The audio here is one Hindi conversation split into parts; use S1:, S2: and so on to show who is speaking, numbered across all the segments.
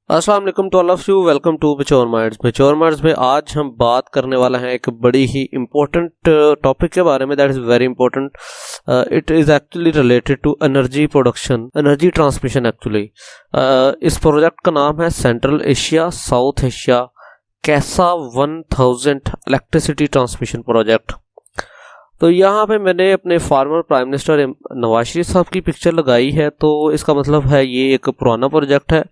S1: अस्सलाम वालेकुम to all of you. Welcome to Mature Minds. Mature Minds में आज हम बात करने वाला है एक बड़ी ही इम्पोर्टेंट टॉपिक के बारे में, that is very important. It is actually related to energy production, energy transmission actually. इस प्रोजेक्ट का नाम है Central Asia South Asia CASA-1000 electricity transmission project. तो यहाँ पे मैंने अपने former prime minister Nawaz Sharif साहब की पिक्चर लगाई है, तो इसका मतलब है ये एक पुराना प्रोजेक्ट है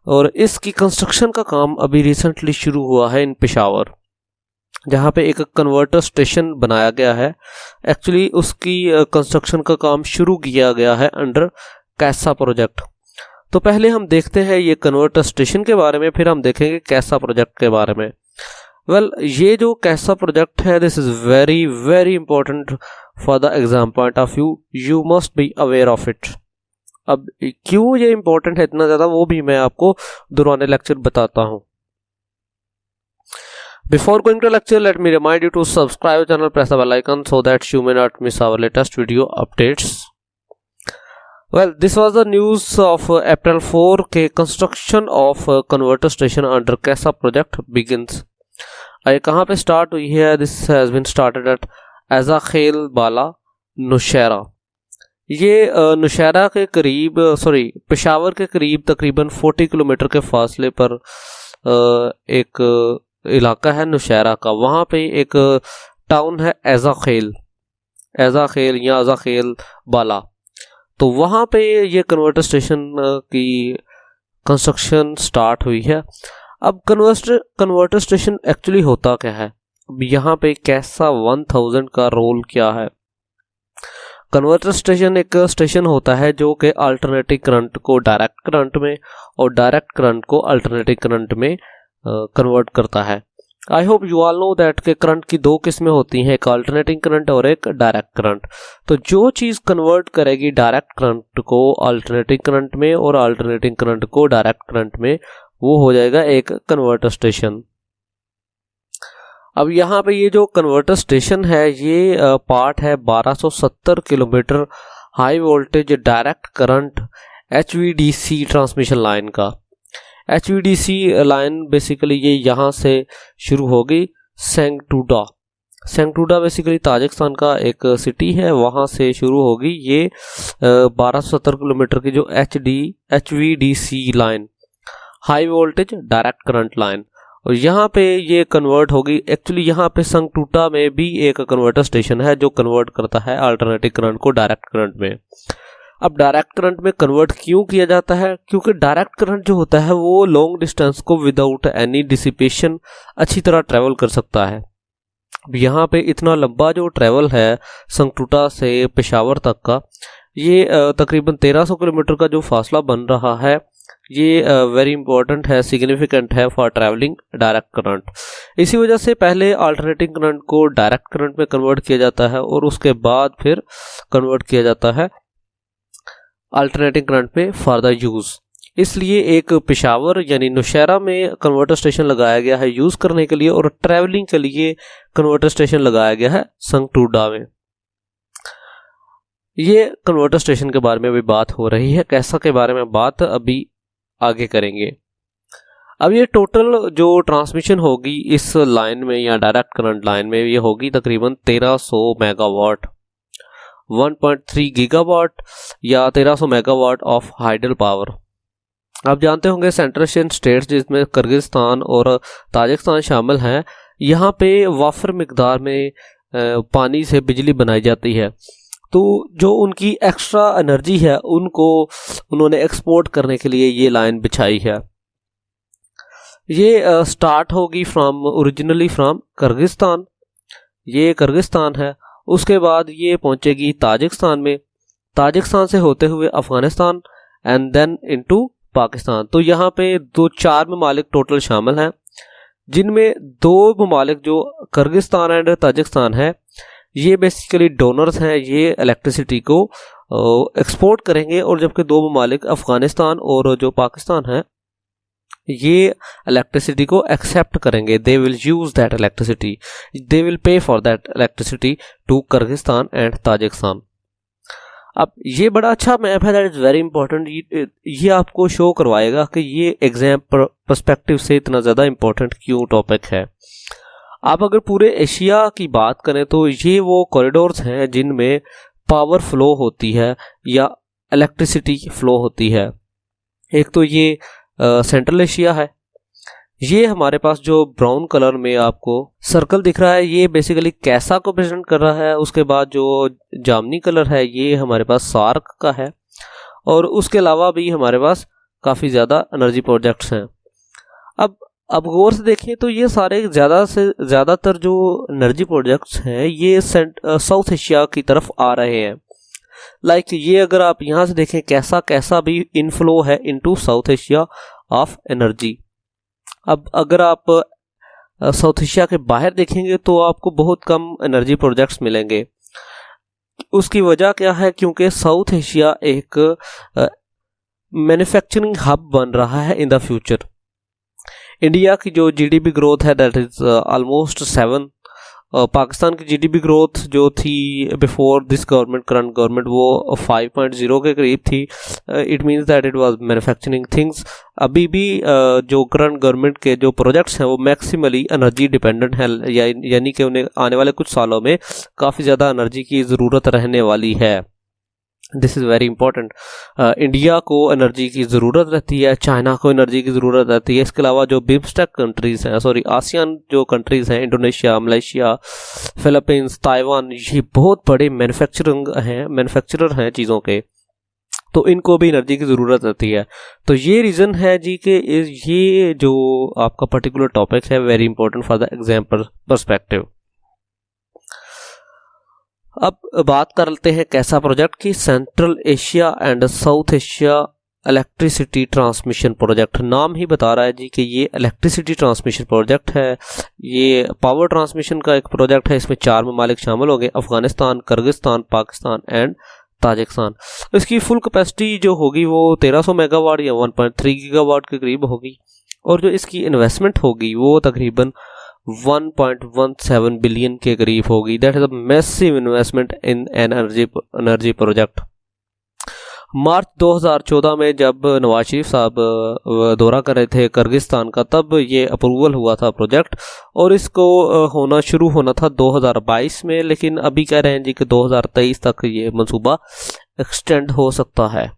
S1: और इसकी कंस्ट्रक्शन का काम अभी रिसेंटली शुरू हुआ है इन पेशावर, जहाँ पे एक कन्वर्टर स्टेशन बनाया गया है। एक्चुअली उसकी कंस्ट्रक्शन का काम शुरू किया गया है अंडर कैसा प्रोजेक्ट। तो पहले हम देखते हैं ये कन्वर्टर स्टेशन के बारे में, फिर हम देखेंगे कैसा प्रोजेक्ट के बारे में। वेल, ये जो कैसा प्रोजेक्ट है, this is very very important for the exam point of view. You must be aware of it. अब क्यों ये इंपॉर्टेंट है इतना ज़्यादा, वो भी मैं आपको दौरान लेक्चर बताता हूँ। Before going to lecture, let me remind you to subscribe channel, press the bell icon so that you may not miss our latest video updates. Well, this was the news of April 4 के construction of converter station under CASA project begins. ये कहाँ पे स्टार्ट हुई है? This has been started at एजा खेल बाला नौशहरा। ये नौशहरा के करीब पेशावर के करीब तकरीबन 40 किलोमीटर के फासले पर एक इलाका है नौशहरा का। वहाँ पे एक टाउन है एजा खेल या एजा खेल बाला। तो वहाँ पे ये कन्वर्टर स्टेशन की कंस्ट्रक्शन स्टार्ट हुई है। अब कन्वर्टर स्टेशन एक्चुअली होता क्या है? अब यहाँ पे कैसा 1000 का रोल क्या है? कन्वर्टर स्टेशन एक स्टेशन होता है जो कि अल्टरनेटिंग करंट को डायरेक्ट करंट में और डायरेक्ट करंट को अल्टरनेटिंग करंट में कन्वर्ट करता है। I hope you all know that के करंट की दो किस्में होती हैं, एक अल्टरनेटिंग करंट और एक डायरेक्ट करंट। तो जो चीज़ कन्वर्ट करेगी डायरेक्ट करंट को अल्टरनेटिंग करंट में और अल्टरनेटिंग करंट को डायरेक्ट करंट में, वो हो जाएगा एक कन्वर्टर स्टेशन। अब यहाँ पे ये जो कन्वर्टर स्टेशन है, ये पार्ट है 1270 kilometre high voltage direct current HVDC transmission line का। HVDC लाइन बेसिकली ये यहाँ से शुरू होगी सेंगटूडा बेसिकली ताजिकिस्तान का एक सिटी है, वहाँ से शुरू होगी ये 1270 किलोमीटर की जो HVDC line, high voltage direct current line. और यहाँ पे ये कन्वर्ट होगी। एक्चुअली यहाँ पे संगटूटा में भी एक कन्वर्टर स्टेशन है जो कन्वर्ट करता है अल्टरनेटिव करंट को डायरेक्ट करंट में। अब डायरेक्ट करंट में कन्वर्ट क्यों किया जाता है? क्योंकि डायरेक्ट करंट जो होता है वो लॉन्ग डिस्टेंस को विदाउट एनी डिसिपेशन अच्छी तरह ट्रेवल कर सकता है। अब यहाँ पे इतना लंबा जो ट्रेवल है संगटूटा से पेशावर तक का, ये तकरीबन 1300 किलोमीटर का जो फासला बन रहा है, ये वेरी इंपॉर्टेंट है, सिग्निफिकेंट है फॉर ट्रैवलिंग डायरेक्ट करंट। इसी वजह से पहले अल्टरनेटिंग करंट को डायरेक्ट करंट में कन्वर्ट किया जाता है और उसके बाद फिर कन्वर्ट किया जाता है अल्टरनेटिंग करंट में फॉर द यूज़। इसलिए एक पेशावर यानी नौशहरा में कन्वर्टर स्टेशन लगाया गया है यूज़ करने के लिए, और ट्रैवलिंग के लिए कन्वर्टर स्टेशन लगाया गया है संगटूडा में। ये कन्वर्टर स्टेशन के बारे में अभी बात हो रही है, कैसा के बारे में बात अभी आगे करेंगे। अब ये टोटल जो ट्रांसमिशन होगी इस लाइन में या डायरेक्ट करंट लाइन में, ये होगी तकरीबन 1300 मेगावाट, 1.3 गीगावाट या 1300 मेगावाट ऑफ हाइडल पावर। आप जानते होंगे सेंट्रल एशियन स्टेट्स जिसमें किर्गिस्तान और ताजिकिस्तान शामिल हैं, यहाँ पे वाफर मिकदार में पानी से बिजली बनाई जाती है। तो जो उनकी एक्स्ट्रा एनर्जी है उनको उन्होंने एक्सपोर्ट करने के लिए ये लाइन बिछाई है। ये स्टार्ट होगी ओरिजिनली फ्रॉम किर्गिस्तान, ये किर्गिस्तान है। उसके बाद ये पहुंचेगी ताजिकिस्तान में, ताजिकिस्तान से होते हुए Afghanistan and then into Pakistan. तो यहाँ पे 4 ममालिक टोटल शामिल हैं, जिनमें 2 ममालिक जो किर्गिस्तान एंड ताजिकिस्तान है, ये बेसिकली डोनर्स हैं, ये इलेक्ट्रिसिटी को एक्सपोर्ट करेंगे, और जबकि 2 ममालिक अफगानिस्तान और जो पाकिस्तान है, ये इलेक्ट्रिसिटी को एक्सेप्ट करेंगे। They will use that electricity, they will pay for that electricity to Kyrgyzstan and Tajikistan. अब ये बड़ा अच्छा मैप है, दैट इज़ वेरी इंपॉर्टेंट। ये आपको शो करवाएगा कि ये एग्जाम पर्सपेक्टिव से इतना ज़्यादा इंपॉर्टेंट क्यों टॉपिक है। आप अगर पूरे एशिया की बात करें तो ये वो कॉरिडोर्स हैं जिनमें पावर फ्लो होती है या इलेक्ट्रिसिटी फ्लो होती है। एक तो ये सेंट्रल एशिया है। ये हमारे पास जो ब्राउन कलर में आपको सर्कल दिख रहा है ये बेसिकली कैसा को प्रेजेंट कर रहा है। उसके बाद जो जामनी कलर है ये हमारे पास सार्क का है, और उसके अलावा भी हमारे पास काफ़ी ज़्यादा एनर्जी प्रोजेक्ट्स हैं। अब गौर से देखें तो ये सारे ज़्यादा से ज़्यादातर जो एनर्जी प्रोजेक्ट्स हैं ये साउथ एशिया की तरफ आ रहे हैं। लाइक ये अगर आप यहाँ से देखें कैसा कैसा भी इनफ्लो है into south Asia of energy. अब अगर आप साउथ एशिया के बाहर देखेंगे तो आपको बहुत कम एनर्जी प्रोजेक्ट्स मिलेंगे। उसकी वजह क्या है? क्योंकि साउथ एशिया एक मैन्युफैक्चरिंग हब बन रहा है इन द फ्यूचर। इंडिया की जो जीडीपी ग्रोथ है दैट इज ऑलमोस्ट 7। पाकिस्तान की जीडीपी ग्रोथ जो थी before this government, current government, वो 5.0 के करीब थी। It means that it was manufacturing things. अभी भी जो करंट गवर्नमेंट के जो प्रोजेक्ट्स हैं वो मैक्सिमली एनर्जी डिपेंडेंट हैं, यानी कि उन्हें आने वाले कुछ सालों में काफ़ी ज़्यादा एनर्जी की ज़रूरत रहने वाली है। This is very important. India को एनर्जी की ज़रूरत रहती है, चाइना को एनर्जी की ज़रूरत रहती है। इसके अलावा जो बिम्स्टेक कंट्रीज़ हैं, सॉरी आसियान जो कंट्रीज़ हैं, इंडोनेशिया, मलेशिया, फिलीपींस, ताइवान, ये बहुत बड़े मैन्युफैक्चरर हैं चीज़ों के, तो इनको भी एनर्जी की ज़रूरत रहती है। तो ये रीज़न है जी कि ये जो आपका पर्टिकुलर टॉपिक है very important for the exam perspective. अब बात करते हैं कैसा प्रोजेक्ट की, central Asia and south Asia electricity transmission project. नाम ही बता रहा है जी कि ये इलेक्ट्रिसिटी ट्रांसमिशन प्रोजेक्ट है। ये पावर ट्रांसमिशन का एक प्रोजेक्ट है। इसमें 4 ममालिक शामिल होंगे, Afghanistan, Kyrgyzstan, Pakistan and Tajikistan. इसकी फुल कैपेसिटी जो होगी वो 1300 मेगावाट या 1.3 गीगावाट के करीब होगी, और जो इसकी इन्वेस्टमेंट होगी वो तकरीबन 1.17 बिलियन के करीब होगी। That is a massive investment in energy project. March 2014 में जब नवाज शरीफ साहब दौरा कर रहे थे किर्गिस्तान का, तब ये अप्रूवल हुआ था प्रोजेक्ट, और इसको शुरू होना था 2022 में, लेकिन अभी कह रहे हैं जी कि 2023 तक ये मंसूबा एक्सटेंड हो सकता है।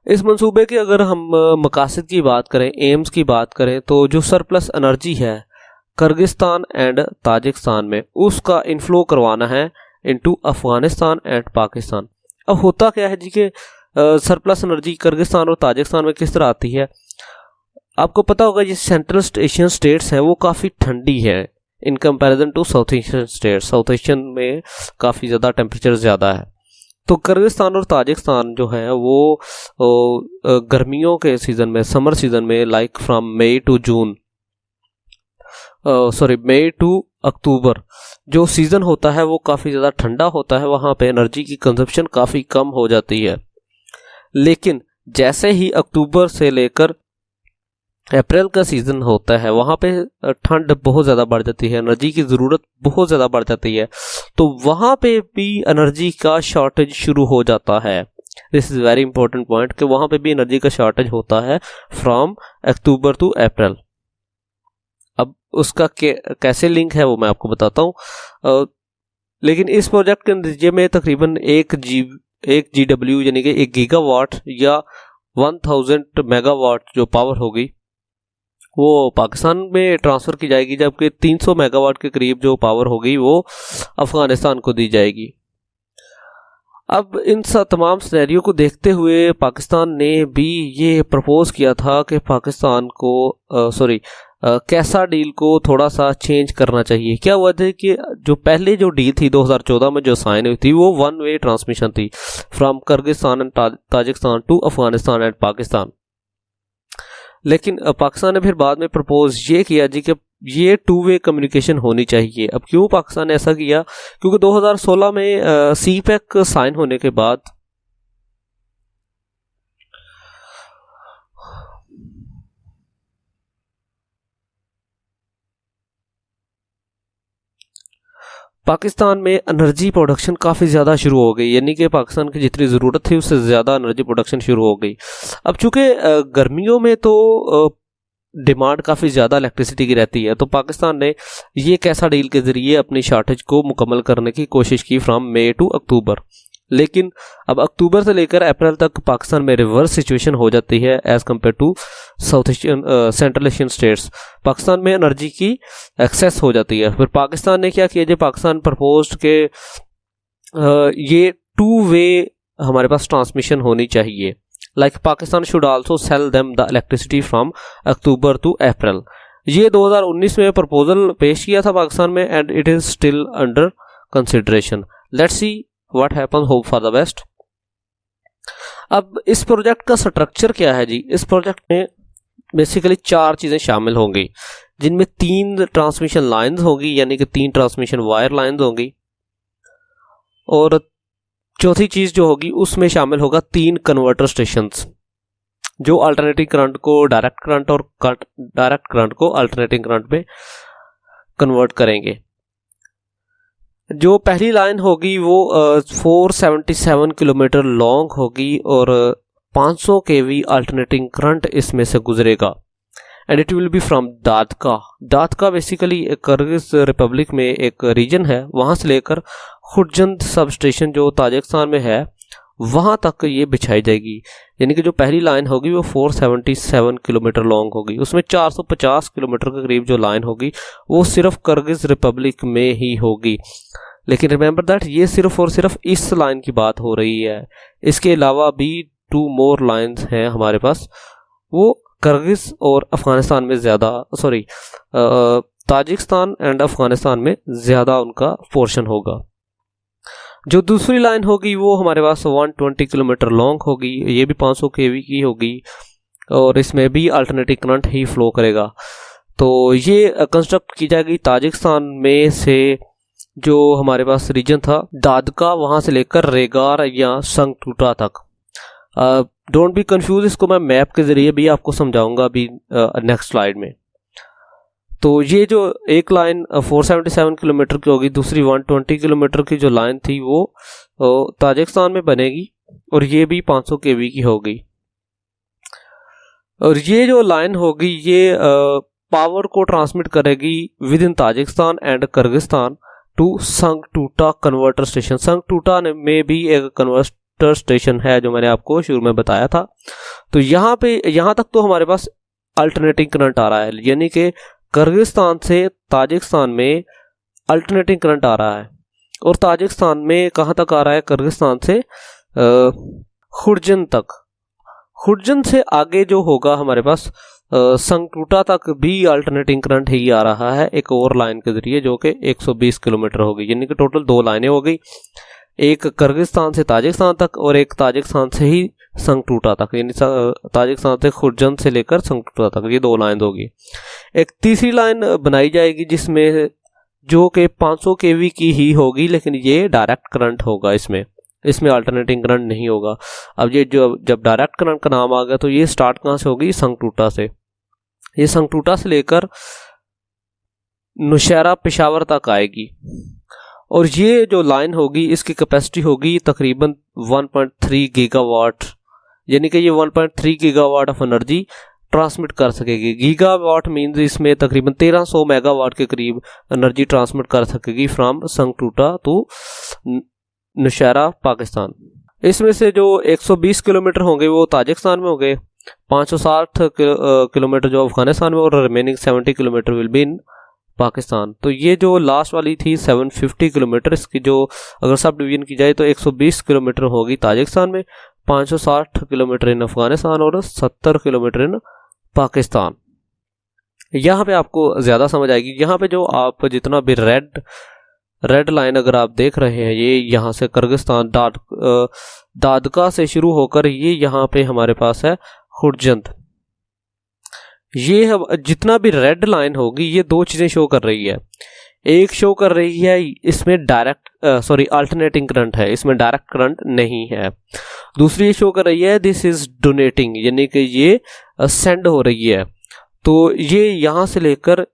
S1: इस मंसूबे के अगर हम मकासद की बात करें, एम्स की बात करें, तो जो सरप्लस एनर्जी है किर्गिस्तान एंड ताजिकिस्तान में, उसका इनफ्लो करवाना है इनटू अफगानिस्तान एंड पाकिस्तान। अब होता क्या है जी कि सरप्लस एनर्जी किर्गिस्तान और ताजिकिस्तान में किस तरह आती है? आपको पता होगा ये सेंट्रल एशियन स्टेट्स हैं वो काफ़ी ठंडी है in comparison to South Asian states. South Asian में काफ़ी ज़्यादा टेम्परेचर ज़्यादा है। तो किर्गिस्तान और ताजिकिस्तान जो है वो गर्मियों के सीज़न में, समर सीज़न में, लाइक फ्रॉम मई टू अक्टूबर जो सीज़न होता है वो काफ़ी ज़्यादा ठंडा होता है। वहाँ पे एनर्जी की कंजप्शन काफ़ी कम हो जाती है। लेकिन जैसे ही अक्टूबर से लेकर अप्रैल का सीज़न होता है वहाँ पे ठंड बहुत ज़्यादा बढ़ जाती है, एनर्जी की ज़रूरत बहुत ज़्यादा बढ़ जाती है, तो वहाँ पे भी एनर्जी का शॉर्टेज शुरू हो जाता है। This is very important point कि वहाँ पे भी एनर्जी का शॉर्टेज होता है फ्रॉम अक्टूबर टू अप्रैल। अब उसका कैसे लिंक है वो मैं आपको बताता हूँ। लेकिन इस प्रोजेक्ट के नतीजे में तकरीबन एक GW यानी कि 1 गीगावाट या 1000 मेगावाट जो पावर होगी वो पाकिस्तान में ट्रांसफ़र की जाएगी, जबकि 300 मेगावाट के करीब जो पावर होगी वो अफ़गानिस्तान को दी जाएगी। अब इन तमाम सिनेरियो को देखते हुए पाकिस्तान ने भी ये प्रपोज किया था कि पाकिस्तान को कैसा डील को थोड़ा सा चेंज करना चाहिए। क्या हुआ था कि जो पहले जो डील थी 2014 में जो साइन हुई थी वो 1 वे ट्रांसमिशन थी from Kyrgyzstan and Tajikistan to Afghanistan and Pakistan. लेकिन पाकिस्तान ने फिर बाद में प्रपोज ये किया जी कि ये 2 वे कम्युनिकेशन होनी चाहिए। अब क्यों पाकिस्तान ने ऐसा किया? क्योंकि 2016 में सीपैक साइन होने के बाद पाकिस्तान में एनर्जी प्रोडक्शन काफ़ी ज़्यादा शुरू हो गई, यानी कि पाकिस्तान की जितनी ज़रूरत थी उससे ज़्यादा एनर्जी प्रोडक्शन शुरू हो गई। अब चूँकि गर्मियों में तो डिमांड काफ़ी ज़्यादा इलेक्ट्रिसिटी की रहती है, तो पाकिस्तान ने ये कैसा डील के ज़रिए अपनी शॉर्टेज को मुकम्मल करने की कोशिश की फ्राम मई टू अक्टूबर। लेकिन अब अक्टूबर से लेकर अप्रैल तक पाकिस्तान में रिवर्स सिचुएशन हो जाती है as compare to South Asian Central Asian states. Pakistan में एनर्जी की एक्सेस हो जाती है। फिर पाकिस्तान ने क्या किया, जो पाकिस्तान प्रपोज्ड के ये 2 वे हमारे पास ट्रांसमिशन होनी चाहिए, like Pakistan should also sell them the electricity from October to April. ये 2019 में प्रपोजल पेश किया था पाकिस्तान में and it is still under consideration. Let's see what happens, hope for the best. अब इस प्रोजेक्ट का स्ट्रक्चर क्या है जी? इस प्रोजेक्ट में बेसिकली 4 चीज़ें शामिल होंगी, जिनमें 3 ट्रांसमिशन लाइन्स होंगी, यानी कि 3 ट्रांसमिशन वायर लाइन्स होंगी, और चौथी चीज़ जो होगी उसमें शामिल होगा 3 कन्वर्टर स्टेशंस, जो अल्टरनेटिंग करंट को डायरेक्ट करंट और डायरेक्ट करंट को अल्टरनेटिंग करंट में कन्वर्ट करेंगे। जो पहली लाइन होगी वो 477 किलोमीटर लॉन्ग होगी और 500 kV अल्टरनेटिंग करंट इसमें से गुजरेगा and it will be from Datka. Datka basically Kyrgyz republic में एक रीजन है, वहाँ से लेकर खुर्जंद सब स्टेशन जो ताजिकिस्तान में है वहाँ तक ये बिछाई जाएगी। यानी कि जो पहली लाइन होगी वो 477 किलोमीटर लॉन्ग होगी, उसमें 450 किलोमीटर के करीब जो लाइन होगी वो सिर्फ किर्गिज रिपब्लिक में ही होगी। लेकिन रिमेंबर दैट ये सिर्फ और सिर्फ इस लाइन की बात हो रही है, इसके अलावा भी 2 मोर लाइन्स हैं हमारे पास, वो किर्गिज और अफगानिस्तान में ज़्यादा ताजिकिस्तान एंड अफगानिस्तान में ज़्यादा उनका पोर्शन होगा। जो दूसरी लाइन होगी वो हमारे पास 120 किलोमीटर लॉन्ग होगी, ये भी 500 kV की होगी और इसमें भी अल्टरनेटिव करंट ही फ्लो करेगा। तो ये कंस्ट्रक्ट की जाएगी ताजिकिस्तान में से, जो हमारे पास रीजन था दादका, वहाँ से लेकर रेगार या संगटूटा तक। डोंट बी कंफ्यूज, इसको मैं मैप के ज़रिए भी आपको समझाऊंगा अभी नेक्स्ट स्लाइड में। तो ये जो एक लाइन 477 किलोमीटर की होगी, दूसरी 120 किलोमीटर की जो लाइन थी वो ताजिकिस्तान में बनेगी और ये भी 500 kV की होगी। और ये जो लाइन होगी ये पावर को ट्रांसमिट करेगी within Tajikistan and Kyrgyzstan to Sangtuda converter station. Sangtuda में भी एक कन्वर्टर स्टेशन है जो मैंने आपको शुरू में बताया था। तो यहाँ तक तो हमारे पास अल्टरनेटिंग करंट आ रहा है, यानी कि किर्गिस्तान से ताजिकिस्तान में अल्टरनेटिंग करंट आ रहा है। और ताजिकिस्तान में कहाँ तक आ रहा है? किर्गिस्तान से खुर्जन तक। खुर्जन से आगे जो होगा हमारे पास संगटूटा तक भी अल्टरनेटिंग करंट ही आ रहा है एक और लाइन के जरिए, जो कि 120 किलोमीटर होगी। यानी कि टोटल 2 लाइनें हो गई, एक किर्गिस्तान से ताजिकिस्तान तक और एक ताजिकिस्तान से ही संगटूटा तक, यानी ताजिकिस्तान से खुर्जन से लेकर संगटूटा तक, ये 2 लाइन होगी। एक तीसरी लाइन बनाई जाएगी जिसमें जो कि 500 kV की ही होगी, लेकिन ये डायरेक्ट करंट होगा, इसमें अल्टरनेटिंग करंट नहीं होगा। अब ये जब डायरेक्ट करंट का नाम आ गया तो ये स्टार्ट कहाँ से होगी? संगटूटा से। ये संगटूटा से लेकर नौशहरा पेशावर तक आएगी और ये जो लाइन होगी इसकी कैपेसिटी होगी तकरीबन 1.3 गीगावाट, यानी कि ये 1.3 गीगावाट ऑफ एनर्जी ट्रांसमिट कर सकेगी। गीगावाट मीन्स इसमें तकरीबन 1300 मेगावाट के करीब एनर्जी ट्रांसमिट कर सकेगी फ्रॉम संगटूटा टू नौशहरा पाकिस्तान। इसमें से जो 120 किलोमीटर होंगे वो ताजिकिस्तान में होंगे, 560 किलोमीटर जो अफगानिस्तान में, और remaining 70 kilometre will be in Pakistan. तो ये जो लास्ट वाली थी 750 किलोमीटर, इसकी जो अगर सब डिवीजन की जाए तो 120 किलोमीटर होगी ताजिकिस्तान में, 560 किलोमीटर इन अफगानिस्तान और 70 किलोमीटर इन पाकिस्तान। यहाँ पे आपको ज़्यादा समझ आएगी। यहाँ पे जो आप जितना भी रेड लाइन अगर आप देख रहे हैं, ये यहाँ से किर्गिस्तान दादका से शुरू होकर ये यहाँ पे हमारे पास है खुर्जंद। ये जितना भी रेड लाइन होगी ये 2 चीज़ें शो कर रही है। एक शो कर रही है इसमें अल्टरनेटिंग करंट है, इसमें डायरेक्ट करंट नहीं है। दूसरी ये शो कर रही है दिस इज डोनेटिंग, यानी कि ये सेंड हो रही है। तो ये यहाँ से लेकर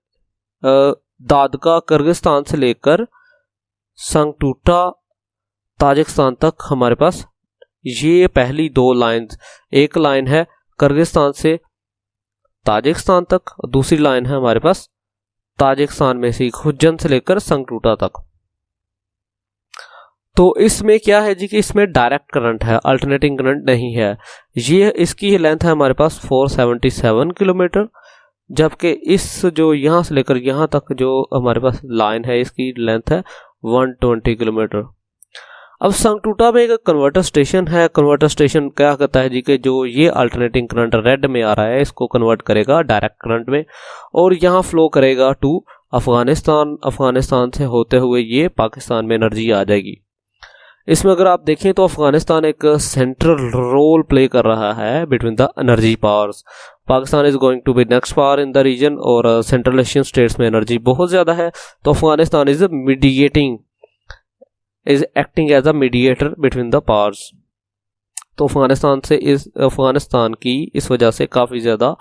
S1: दादका, किर्गिस्तान से लेकर संगटूटा ताजिकिस्तान तक हमारे पास ये पहली 2 लाइन्स, एक लाइन है किर्गिस्तान से ताजिकिस्तान तक, दूसरी लाइन है हमारे पास ताजिकिस्तान में से खुजन से लेकर संगटूटा तक। तो इसमें क्या है जी कि इसमें डायरेक्ट करंट है, अल्टरनेटिंग करंट नहीं है। ये इसकी लेंथ है हमारे पास 477 किलोमीटर, जबकि इस जो यहाँ से लेकर यहाँ तक जो हमारे पास लाइन है इसकी लेंथ है 120 किलोमीटर। अब संगटूटा में एक कन्वर्टर स्टेशन है। कन्वर्टर स्टेशन क्या करता है जी कि जो ये अल्टरनेटिंग करंट रेड में आ रहा है इसको कन्वर्ट करेगा डायरेक्ट करंट में और यहाँ फ्लो करेगा टू अफगानिस्तान। अफगानिस्तान से होते हुए ये पाकिस्तान में एनर्जी आ जाएगी। इसमें अगर आप देखें तो अफगानिस्तान एक सेंट्रल रोल प्ले कर रहा है between the energy powers. Pakistan is going to be next power in the region और सेंट्रल एशियन स्टेट्स में एनर्जी बहुत ज़्यादा है, तो Afghanistan is acting as a mediator between the powers. तो अफगानिस्तान की इस वजह से काफ़ी ज़्यादा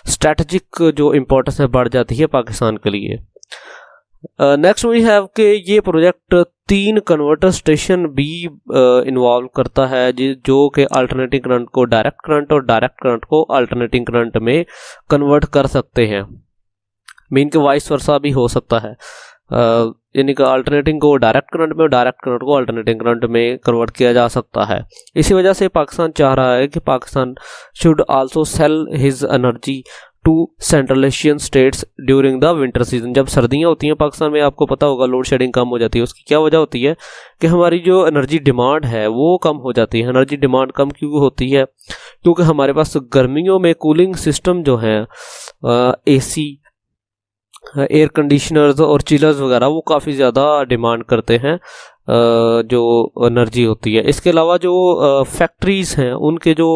S1: स्ट्रैटेजिक जो इम्पोर्टेंस है बढ़ जाती है पाकिस्तान के लिए। नेक्स्ट वी हैव कि ये प्रोजेक्ट 3 कन्वर्टर स्टेशन भी इन्वॉल्व करता है जो कि अल्टरनेटिंग करंट को डायरेक्ट करंट और डायरेक्ट करंट को अल्टरनेटिंग करंट में कन्वर्ट कर सकते हैं। मीन के वाइस वर्सा भी हो सकता है, यानी कि अल्टरनेटिंग को डायरेक्ट करंट में और डायरेक्ट करंट को अल्टरनेटिंग करंट में कन्वर्ट किया जा सकता है। इसी वजह से पाकिस्तान चाह रहा है कि Pakistan should also sell his energy to Central Asian states during the winter season. जब सर्दियां होती हैं पाकिस्तान में, आपको पता होगा लोड शेडिंग कम हो जाती है। उसकी क्या वजह होती है कि हमारी जो एनर्जी डिमांड है वो कम हो जाती है। एनर्जी डिमांड कम क्यों होती है? क्योंकि हमारे पास गर्मियों में कूलिंग सिस्टम जो है एसी, एयर कंडीशनर्स और चिलर्स वगैरह वो काफ़ी ज़्यादा डिमांड करते हैं जो एनर्जी होती है। इसके अलावा जो फैक्ट्रीज़ हैं उनके जो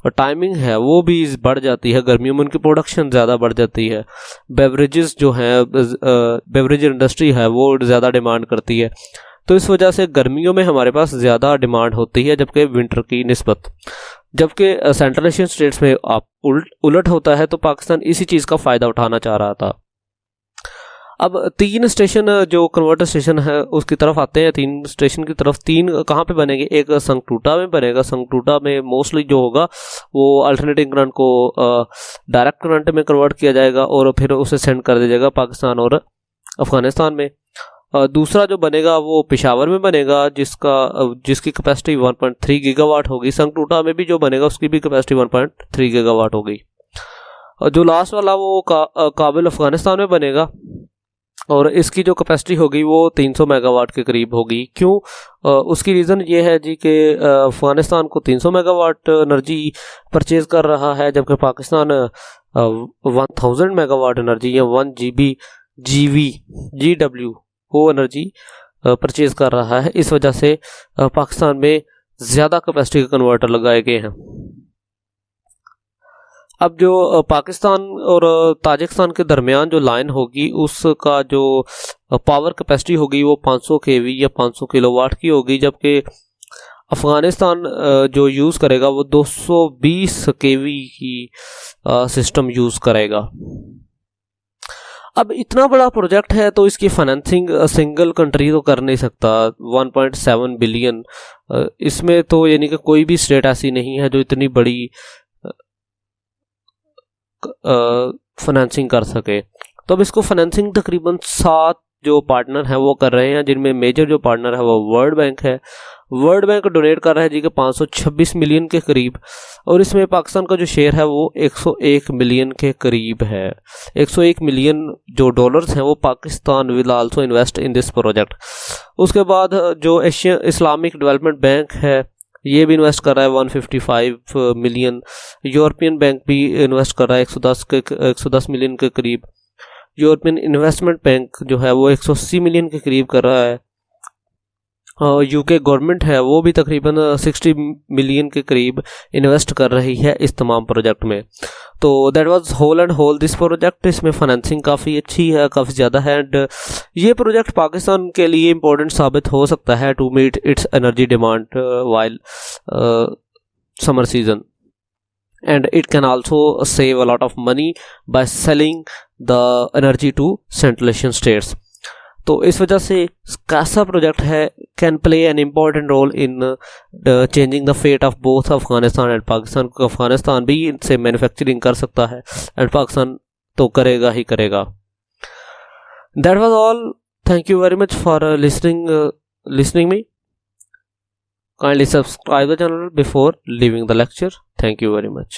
S1: टाइमिंग है वो भी बढ़ जाती है, गर्मियों में उनकी प्रोडक्शन ज़्यादा बढ़ जाती है। बेवरेजेस जो हैं, बेवरेज इंडस्ट्री है वो ज़्यादा डिमांड करती है, तो इस वजह से गर्मियों में हमारे पास ज़्यादा डिमांड होती है जबकि विंटर की निस्बत। जबकि सेंट्रल एशियन स्टेट्स में आप उलट होता है, तो पाकिस्तान इसी चीज़ का फ़ायदा उठाना चाह रहा था। अब 3 स्टेशन जो कन्वर्टर स्टेशन है उसकी तरफ आते हैं। 3 स्टेशन की तरफ 3 कहाँ पे बनेंगे? एक संगटूटा में बनेगा। संगटूटा में मोस्टली जो होगा वो अल्टरनेटिंग करंट को डायरेक्ट करंट में कन्वर्ट किया जाएगा और फिर उसे सेंड कर दिया जाएगा पाकिस्तान और अफगानिस्तान में। दूसरा जो बनेगा वो पेशावर में बनेगा जिसकी कैपेसिटी 1.3 गीगावाट होगी। संगटूटा में भी जो बनेगा उसकी भी कैपेसिटी 1.3 गीगावाट होगी। और जो लास्ट वाला वो काबिल अफगानिस्तान में बनेगा और इसकी जो कैपेसिटी होगी वो 300 मेगावाट के करीब होगी। क्यों? उसकी रीज़न ये है जी कि अफगानिस्तान को 300 मेगावाट एनर्जी परचेज कर रहा है, जबकि पाकिस्तान 1000 मेगावाट एनर्जी या 1 GW वो एनर्जी परचेज कर रहा है। इस वजह से पाकिस्तान में ज़्यादा कैपेसिटी के कन्वर्टर लगाए गए हैं। अब जो पाकिस्तान और ताजिकिस्तान के दरमियान जो लाइन होगी उसका जो पावर कैपेसिटी होगी वो 500 kV या 500 किलोवाट की होगी, जबकि अफ़गानिस्तान जो यूज़ करेगा वो 220 kV की सिस्टम यूज़ करेगा। अब इतना बड़ा प्रोजेक्ट है तो इसकी फाइनेंसिंग सिंगल कंट्री तो कर नहीं सकता। 1.7 बिलियन इसमें तो यानी कि कोई भी स्टेट ऐसी नहीं है जो इतनी बड़ी फाइनेंसिंग कर सके। तो अब इसको फाइनेंसिंग तकरीबन 7 जो पार्टनर हैं वो कर रहे हैं, जिनमें मेजर जो पार्टनर है वो वर्ल्ड बैंक है। वर्ल्ड बैंक डोनेट कर रहा है जी के 526 मिलियन के करीब, और इसमें पाकिस्तान का जो शेयर है वो 101 मिलियन के करीब है। 101 मिलियन जो डॉलर्स हैं वो Pakistan will also invest in this project. उसके बाद जो एशियन इस्लामिक डेवलपमेंट बैंक है ये भी इन्वेस्ट कर रहा है 155 मिलियन। यूरोपियन बैंक भी इन्वेस्ट कर रहा है 110 मिलियन के करीब। यूरोपियन इन्वेस्टमेंट बैंक जो है वो 180 मिलियन के करीब कर रहा है। यूके गवर्नमेंट है वो भी तकरीबन 60 मिलियन के करीब इन्वेस्ट कर रही है इस तमाम प्रोजेक्ट में। तो that was whole and whole this project. इसमें फाइनेंसिंग काफ़ी अच्छी है, काफ़ी ज़्यादा है, एंड ये प्रोजेक्ट पाकिस्तान के लिए इम्पोर्टेंट साबित हो सकता है to meet its energy demand while summer season, and it can also save a lot of money by selling the energy to Central Asian states.
S2: तो इस वजह से कासा प्रोजेक्ट है can play an important role in changing the fate of both Afghanistan and Pakistan. Afghanistan भी इनसे मैन्युफैक्चरिंग कर सकता है एंड पाकिस्तान तो करेगा ही करेगा। That was all. Thank you very much for listening me. Kindly subscribe the channel before leaving the lecture. Thank you very much.